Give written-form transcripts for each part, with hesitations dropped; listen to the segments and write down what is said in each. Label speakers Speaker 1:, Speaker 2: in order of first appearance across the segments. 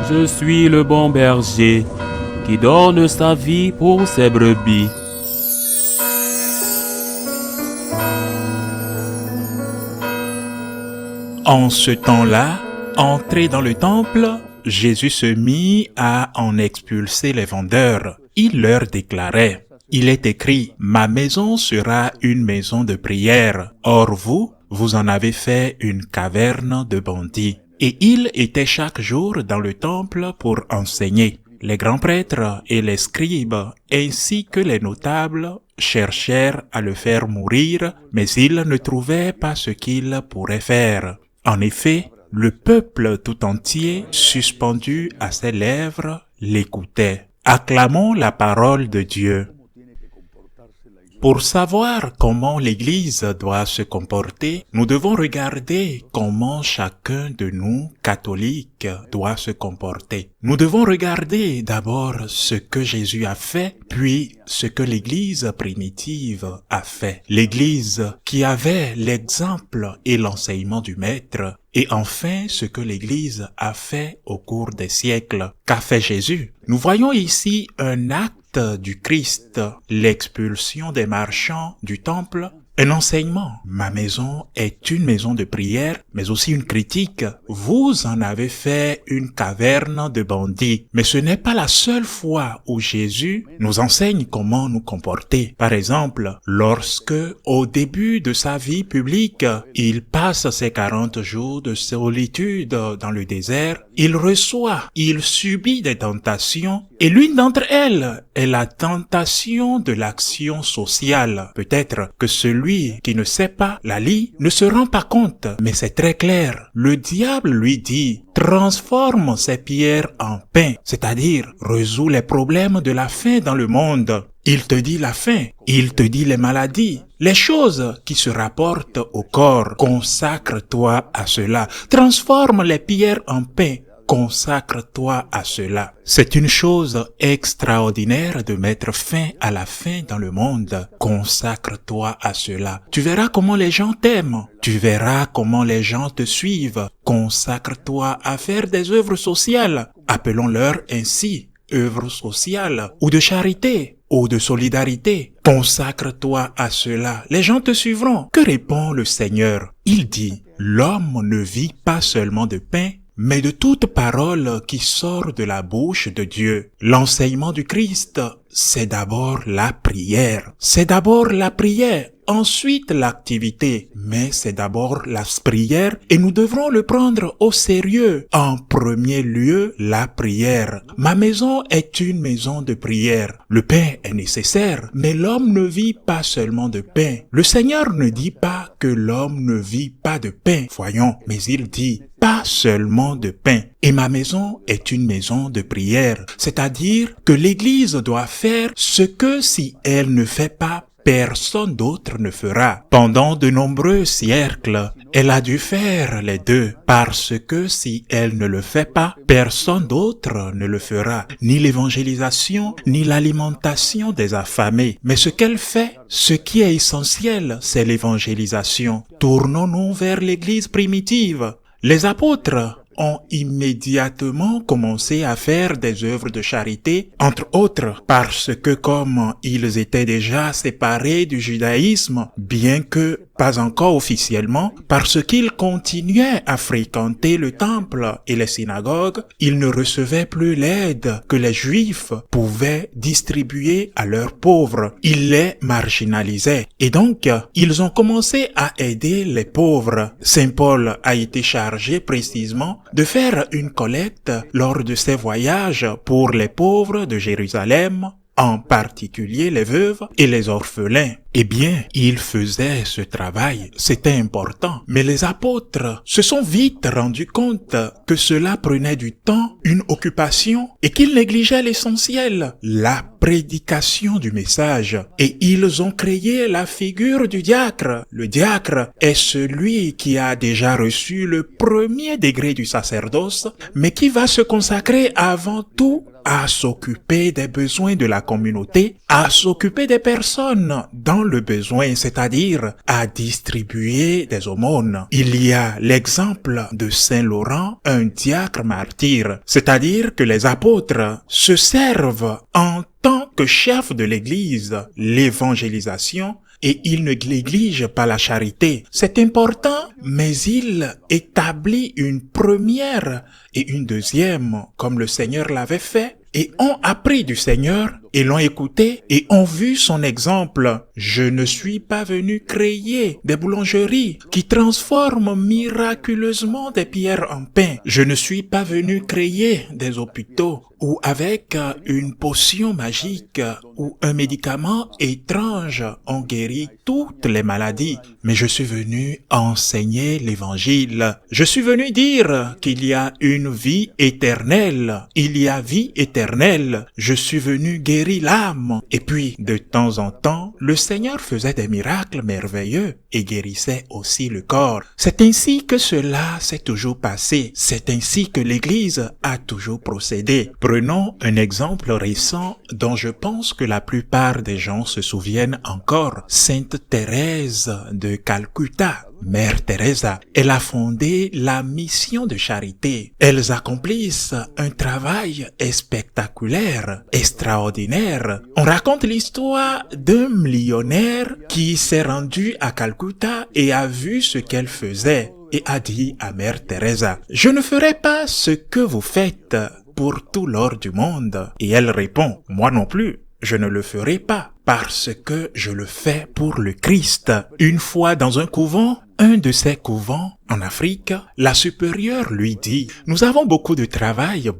Speaker 1: Je suis le bon berger qui donne sa vie pour ses brebis.
Speaker 2: En ce temps-là, entré dans le temple, Jésus se mit à en expulser les vendeurs. Il leur déclarait: il est écrit, ma maison sera une maison de prière. Or vous en avez fait une caverne de bandits. Et il était chaque jour dans le temple pour enseigner. Les grands prêtres et les scribes, ainsi que les notables, cherchèrent à le faire mourir, mais ils ne trouvaient pas ce qu'ils pourraient faire. En effet, le peuple tout entier, suspendu à ses lèvres, l'écoutait. Acclamons la parole de Dieu. Pour savoir comment l'Église doit se comporter, nous devons regarder comment chacun de nous, catholiques, doit se comporter. Nous devons regarder d'abord ce que Jésus a fait, puis ce que l'Église primitive a fait. L'Église qui avait l'exemple et l'enseignement du Maître, et enfin ce que l'Église a fait au cours des siècles. Qu'a fait Jésus? Nous voyons ici un acte du Christ, l'expulsion des marchands du temple, un enseignement. Ma maison est une maison de prière, mais aussi une critique. Vous en avez fait une caverne de bandits. Mais ce n'est pas la seule fois où Jésus nous enseigne comment nous comporter. Par exemple, lorsque, au début de sa vie publique, il passe ses 40 jours de solitude dans le désert, il subit des tentations, et l'une d'entre elles est la tentation de l'action sociale. Peut-être que celui qui ne sait pas la lit ne se rend pas compte, mais c'est très clair. Le diable lui dit: transforme ces pierres en pain, c'est-à-dire résous les problèmes de la faim dans le monde. Il te dit la faim, il te dit les maladies, les choses qui se rapportent au corps. Consacre-toi à cela. Transforme les pierres en pain. Consacre-toi à cela. C'est une chose extraordinaire de mettre fin à la faim dans le monde. Consacre-toi à cela. Tu verras comment les gens t'aiment. Tu verras comment les gens te suivent. Consacre-toi à faire des œuvres sociales. Appelons-leur ainsi, œuvres sociales, ou de charité, ou de solidarité. Consacre-toi à cela. Les gens te suivront. Que répond le Seigneur? Il dit: l'homme ne vit pas seulement de pain, mais de toute parole qui sort de la bouche de Dieu. L'enseignement du Christ, c'est d'abord la prière. C'est d'abord la prière, ensuite l'activité. Mais c'est d'abord la prière et nous devrons le prendre au sérieux. En premier lieu, la prière. Ma maison est une maison de prière. Le pain est nécessaire, mais l'homme ne vit pas seulement de pain. Le Seigneur ne dit pas que l'homme ne vit pas de pain. Voyons, mais il dit pas seulement de pain. Et ma maison est une maison de prière. C'est-à-dire que l'Église doit faire ce que si elle ne fait pas, personne d'autre ne fera. Pendant de nombreux siècles, elle a dû faire les deux, parce que si elle ne le fait pas, personne d'autre ne le fera. Ni l'évangélisation, ni l'alimentation des affamés. Mais ce qu'elle fait, ce qui est essentiel, c'est l'évangélisation. Tournons-nous vers l'Église primitive. Les apôtres ont immédiatement commencé à faire des œuvres de charité, entre autres parce que comme ils étaient déjà séparés du judaïsme, bien que pas encore officiellement, parce qu'ils continuaient à fréquenter le temple et les synagogues, ils ne recevaient plus l'aide que les Juifs pouvaient distribuer à leurs pauvres. Ils les marginalisaient. Et donc, ils ont commencé à aider les pauvres. Saint Paul a été chargé précisément de faire une collecte lors de ses voyages pour les pauvres de Jérusalem, en particulier les veuves et les orphelins. Eh bien, il faisait ce travail, c'était important. Mais les apôtres se sont vite rendus compte que cela prenait du temps, une occupation, et qu'ils négligeaient l'essentiel, la prédication du message. Et ils ont créé la figure du diacre. Le diacre est celui qui a déjà reçu le premier degré du sacerdoce, mais qui va se consacrer avant tout à s'occuper des besoins de la communauté, à s'occuper des personnes dans le besoin, c'est-à-dire à distribuer des aumônes. Il y a l'exemple de Saint Laurent, un diacre martyr, c'est-à-dire que les apôtres se servent en tant que chef de l'Église, l'évangélisation, et il ne néglige pas la charité. C'est important, mais il établit une première et une deuxième, comme le Seigneur l'avait fait, et ont appris du Seigneur, et l'ont écouté, et ont vu son exemple. Je ne suis pas venu créer des boulangeries qui transforment miraculeusement des pierres en pain. Je ne suis pas venu créer des hôpitaux où avec une potion magique ou un médicament étrange on guérit toutes les maladies. Mais je suis venu enseigner l'évangile. Je suis venu dire qu'il y a une vie éternelle. Il y a vie éternelle. Je suis venu guérir l'âme. Et puis, de temps en temps, le Seigneur faisait des miracles merveilleux et guérissait aussi le corps. C'est ainsi que cela s'est toujours passé. C'est ainsi que l'Église a toujours procédé. Prenons un exemple récent dont je pense que la plupart des gens se souviennent encore. Sainte Thérèse de Calcutta. Mère Teresa, elle a fondé la mission de charité. Elles accomplissent un travail spectaculaire, extraordinaire. On raconte l'histoire d'un millionnaire qui s'est rendu à Calcutta et a vu ce qu'elle faisait et a dit à Mère Teresa, « Je ne ferai pas ce que vous faites pour tout l'or du monde. » Et elle répond, « Moi non plus. Je ne le ferai pas parce que je le fais pour le Christ. » Une fois dans un couvent, un de ces couvents en Afrique, la supérieure lui dit « Nous avons beaucoup de travail.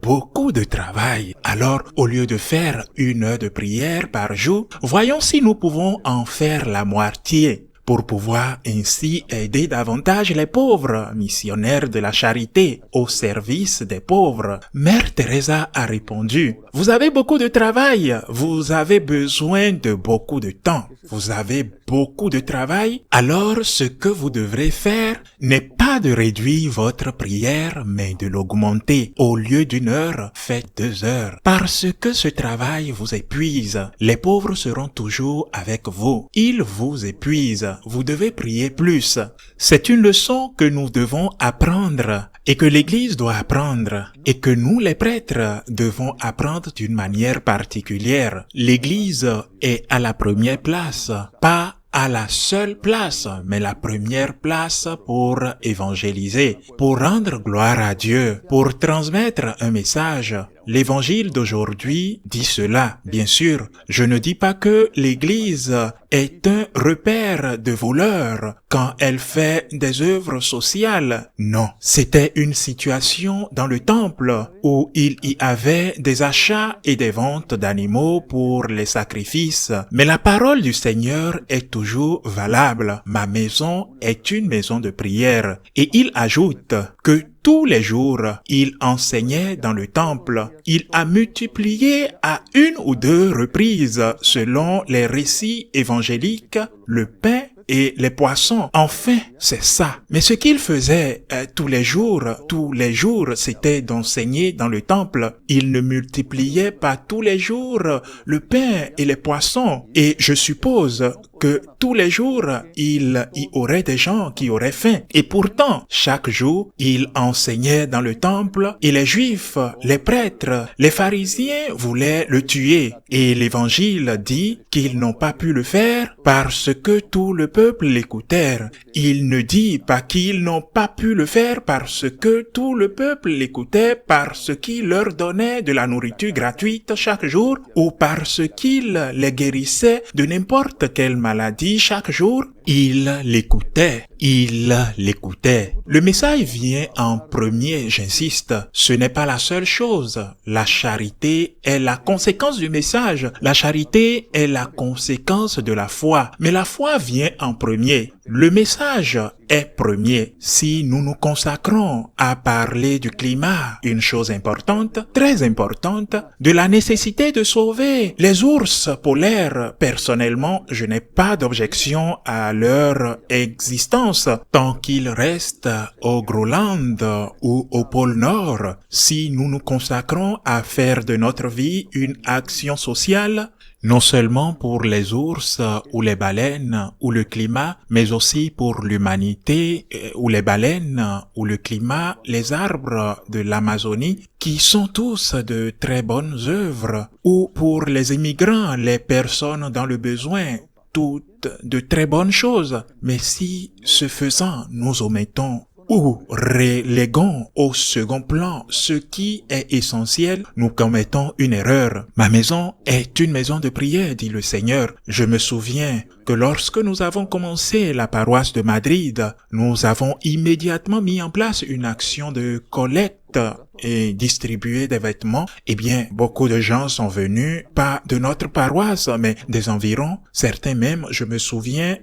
Speaker 2: Alors, au lieu de faire 1 heure de prière par jour, voyons si nous pouvons en faire la moitié. » pour pouvoir ainsi aider davantage les pauvres, missionnaires de la charité, au service des pauvres. Mère Teresa a répondu, « Vous avez beaucoup de travail, vous avez besoin de beaucoup de temps. Vous avez beaucoup de travail, alors ce que vous devrez faire n'est pas de réduire votre prière, mais de l'augmenter. Au lieu d'1 heure, faites 2 heures. Parce que ce travail vous épuise. Les pauvres seront toujours avec vous. Ils vous épuisent. Vous devez prier plus. » C'est une leçon que nous devons apprendre et que l'Église doit apprendre et que nous, les prêtres, devons apprendre d'une manière particulière. L'Église est à la première place, pas à la seule place, mais la première place pour évangéliser, pour rendre gloire à Dieu, pour transmettre un message. L'évangile d'aujourd'hui dit cela. Bien sûr, je ne dis pas que l'Église est un repère de voleurs quand elle fait des œuvres sociales. Non, c'était une situation dans le temple où il y avait des achats et des ventes d'animaux pour les sacrifices. Mais la parole du Seigneur est toujours valable. Ma maison est une maison de prière. Et il ajoute que tous les jours, il enseignait dans le temple. Il a multiplié à 1 ou 2 reprises, selon les récits évangéliques, le pain et les poissons. Enfin, c'est ça. Mais ce qu'il faisait tous les jours, c'était d'enseigner dans le temple. Il ne multipliait pas tous les jours le pain et les poissons. Et je suppose que tous les jours, il y aurait des gens qui auraient faim. Et pourtant, chaque jour, il enseignait dans le temple et les Juifs, les prêtres, les pharisiens voulaient le tuer. Et l'Évangile dit qu'ils n'ont pas pu le faire parce que tout le peuple l'écoutait. Il ne dit pas qu'ils n'ont pas pu le faire parce que tout le peuple l'écoutait, parce qu'il leur donnait de la nourriture gratuite chaque jour ou parce qu'il les guérissait de n'importe quelle maladie chaque jour. Il l'écoutait. Le message vient en premier, j'insiste. Ce n'est pas la seule chose. La charité est la conséquence du message. La charité est la conséquence de la foi. Mais la foi vient en premier. Le message est premier. Si nous nous consacrons à parler du climat, une chose importante, très importante, de la nécessité de sauver les ours polaires, personnellement, je n'ai pas d'objection à leur existence tant qu'ils restent au Groenland ou au pôle Nord. Si nous nous consacrons à faire de notre vie une action sociale, non seulement pour les ours ou les baleines ou le climat, mais aussi pour l'humanité ou les baleines ou le climat, les arbres de l'Amazonie, qui sont tous de très bonnes œuvres, ou pour les immigrants, les personnes dans le besoin, toutes de très bonnes choses. Mais si, ce faisant, nous omettons ou reléguons au second plan ce qui est essentiel, nous commettons une erreur. Ma maison est une maison de prière, dit le Seigneur. Je me souviens que lorsque nous avons commencé la paroisse de Madrid, nous avons immédiatement mis en place une action de collecte et distribuer des vêtements. Eh bien, beaucoup de gens sont venus, pas de notre paroisse, mais des environs. Certains même, je me souviens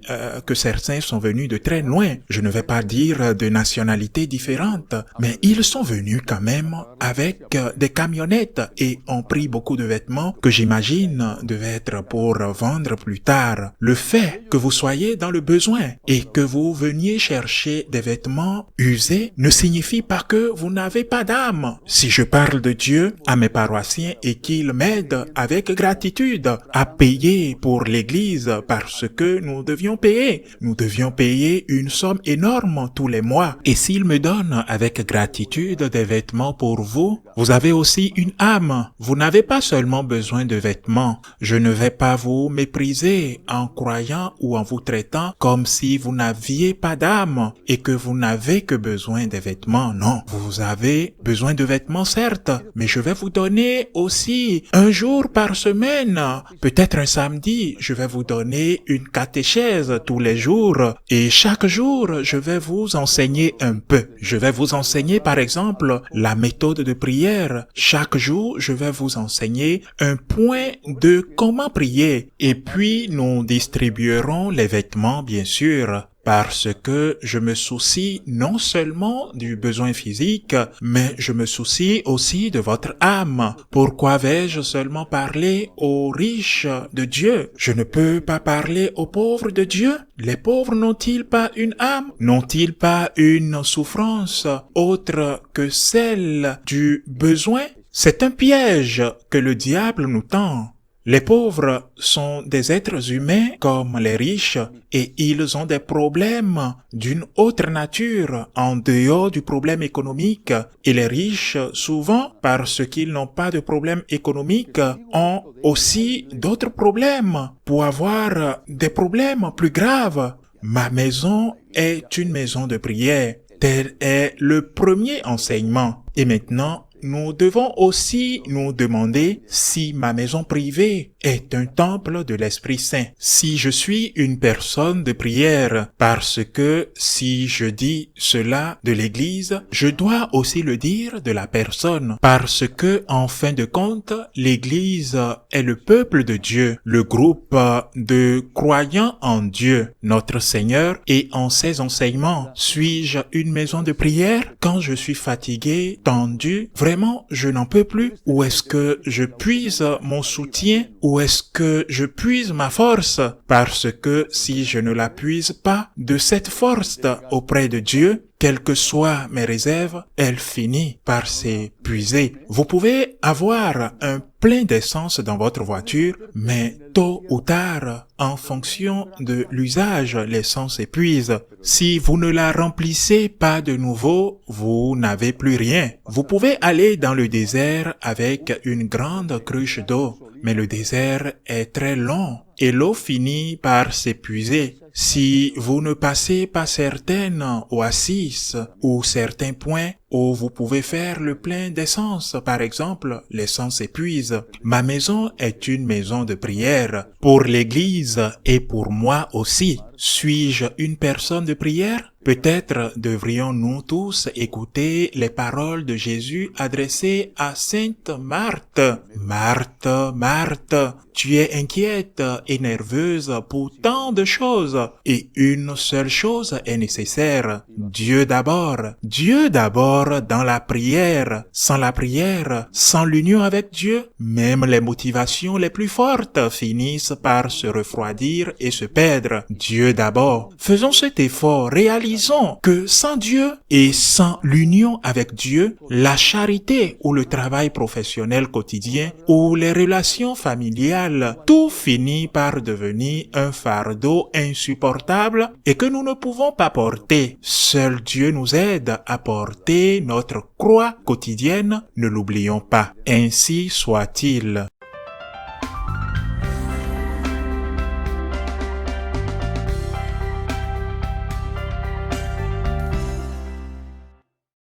Speaker 2: que certains sont venus de très loin. Je ne vais pas dire de nationalités différentes, mais ils sont venus quand même avec des camionnettes et ont pris beaucoup de vêtements que j'imagine devaient être pour vendre plus tard. Le fait que vous soyez dans le besoin et que vous veniez chercher des vêtements usés ne signifie pas que vous n'avez pas d'âme. Si je parle de Dieu à mes paroissiens et qu'ils m'aident avec gratitude à payer pour l'église parce que nous devions payer une somme énorme tous les mois. Et s'ils me donnent avec gratitude des vêtements pour vous, vous avez aussi une âme. Vous n'avez pas seulement besoin de vêtements. Je ne vais pas vous mépriser en croyant ou en vous traitant comme si vous n'aviez pas d'âme et que vous n'avez que besoin des vêtements. Non, vous avez besoin de vêtements, certes, mais je vais vous donner aussi un jour par semaine, peut-être un samedi, je vais vous donner une catéchèse tous les jours et chaque jour, je vais vous enseigner un peu. Je vais vous enseigner, par exemple, la méthode de prière. Chaque jour, je vais vous enseigner un point de comment prier et puis nous distribuerons les vêtements, bien sûr. Parce que je me soucie non seulement du besoin physique, mais je me soucie aussi de votre âme. Pourquoi vais-je seulement parler aux riches de Dieu? Je ne peux pas parler aux pauvres de Dieu? Les pauvres n'ont-ils pas une âme? N'ont-ils pas une souffrance autre que celle du besoin? C'est un piège que le diable nous tend. Les pauvres sont des êtres humains comme les riches et ils ont des problèmes d'une autre nature en dehors du problème économique. Et les riches, souvent, parce qu'ils n'ont pas de problème économique, ont aussi d'autres problèmes pour avoir des problèmes plus graves. Ma maison est une maison de prière. Tel est le premier enseignement. Et maintenant, nous devons aussi nous demander si ma maison privée est un temple de l'Esprit Saint. Si je suis une personne de prière, parce que si je dis cela de l'Église, je dois aussi le dire de la personne, parce que en fin de compte, l'Église est le peuple de Dieu, le groupe de croyants en Dieu, notre Seigneur, et en ses enseignements. Suis-je une maison de prière? Quand je suis fatigué, tendu, vraiment, je n'en peux plus. Où est-ce que je puise mon soutien? Où est-ce que je puise ma force? Parce que si je ne la puise pas de cette force auprès de Dieu, quelles que soient mes réserves, elle finit par s'épuiser. Vous pouvez avoir un plein d'essence dans votre voiture, mais tôt ou tard, en fonction de l'usage, l'essence s'épuise. Si vous ne la remplissez pas de nouveau, vous n'avez plus rien. Vous pouvez aller dans le désert avec une grande cruche d'eau, mais le désert est très long et l'eau finit par s'épuiser. Si vous ne passez pas certaines oasis ou certains points où vous pouvez faire le plein d'essence, par exemple, l'essence s'épuise. Ma maison est une maison de prière pour l'Église et pour moi aussi. Suis-je une personne de prière? Peut-être devrions-nous tous écouter les paroles de Jésus adressées à Sainte Marthe. Marthe, Marthe, tu es inquiète et nerveuse pour tant de choses. Et une seule chose est nécessaire. Dieu d'abord. Dieu d'abord dans la prière. Sans la prière, sans l'union avec Dieu, même les motivations les plus fortes finissent par se refroidir et se perdre. Dieu d'abord. Faisons cet effort, réalisons que sans Dieu et sans l'union avec Dieu, la charité ou le travail professionnel quotidien ou les relations familiales, tout finit par devenir un fardeau insupportable et que nous ne pouvons pas porter. Seul Dieu nous aide à porter notre croix quotidienne, ne l'oublions pas. Ainsi soit-il.